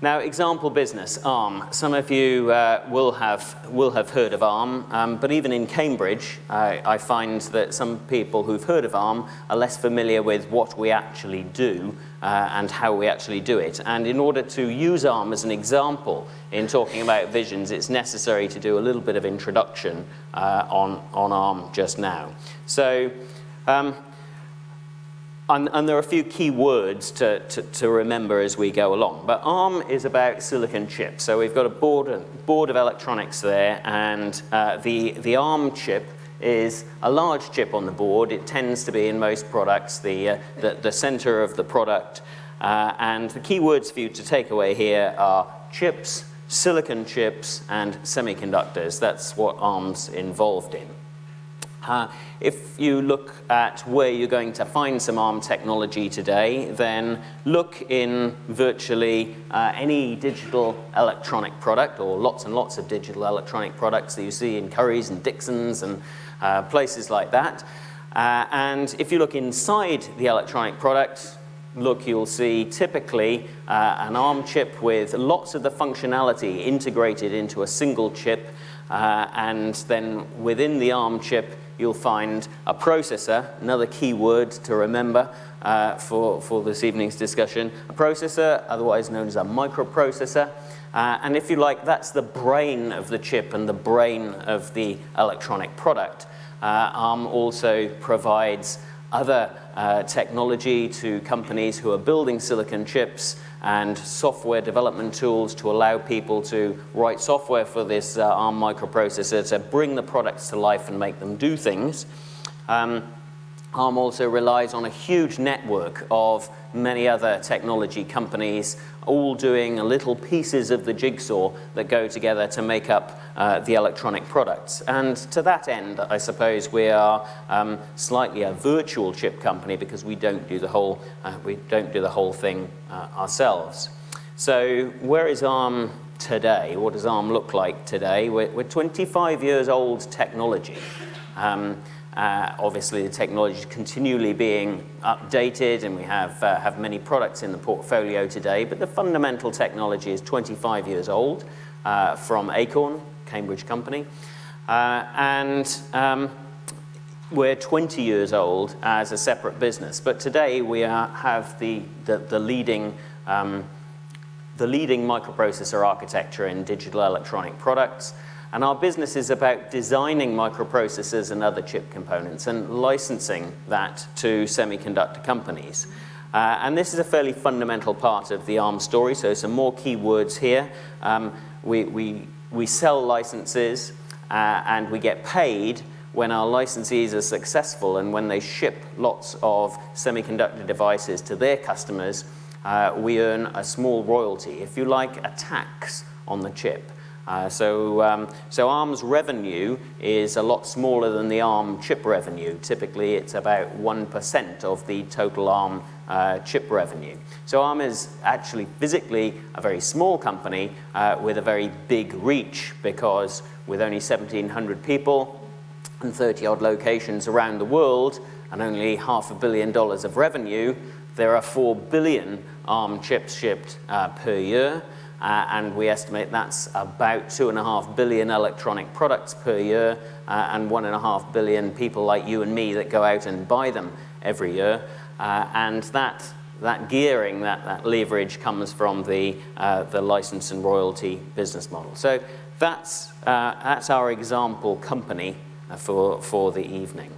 Now, example business, ARM. Some of you will have heard of ARM, but even in Cambridge, I find that some people who've heard of ARM are less familiar with what we actually do and how we actually do it. And in order to use ARM as an example in talking about visions, it's necessary to do a little bit of introduction on ARM just now. So, and there are a few key words to remember as we go along. But ARM is about silicon chips. So we've got a board of electronics there, and the ARM chip is a large chip on the board. It tends to be in most products the center of the product. And the key words for you to take away here are chips, silicon chips, and semiconductors. That's what ARM's involved in. If you look at where you're going to find some ARM technology today, then look in virtually any digital electronic product, or lots and lots of digital electronic products that you see in Currys and Dixons and places like that. And if you look inside the electronic product, you'll see typically an ARM chip with lots of the functionality integrated into a single chip, and then within the ARM chip you'll find a processor, another key word to remember for this evening's discussion. A processor, otherwise known as a microprocessor, and if you like, that's the brain of the chip and the brain of the electronic product. ARM also provides other technology to companies who are building silicon chips and software development tools to allow people to write software for this ARM microprocessor to bring the products to life and make them do things. ARM also relies on a huge network of many other technology companies, all doing little pieces of the jigsaw that go together to make up the electronic products. And to that end, I suppose we are slightly a virtual chip company because we don't do the whole thing ourselves. So where is ARM today? What does ARM look like today? We're 25 years old technology. Obviously, the technology is continually being updated, and we have many products in the portfolio today, but the fundamental technology is 25 years old from Acorn, Cambridge company, and we're 20 years old as a separate business. But today we have the leading microprocessor architecture in digital electronic products. And our business is about designing microprocessors and other chip components and licensing that to semiconductor companies. And this is a fairly fundamental part of the ARM story, so some more key words here. We sell licenses and we get paid when our licensees are successful and when they ship lots of semiconductor devices to their customers, we earn a small royalty, if you like, a tax on the chip. So ARM's revenue is a lot smaller than the ARM chip revenue. Typically, it's about 1% of the total ARM chip revenue. So ARM is actually physically a very small company with a very big reach, because with only 1,700 people and 30-odd locations around the world and only $500 million of revenue, there are 4 billion ARM chips shipped per year. And we estimate that's about 2.5 billion electronic products per year, and 1.5 billion people like you and me that go out and buy them every year. And that gearing, that leverage comes from the license and royalty business model. So that's our example company for the evening.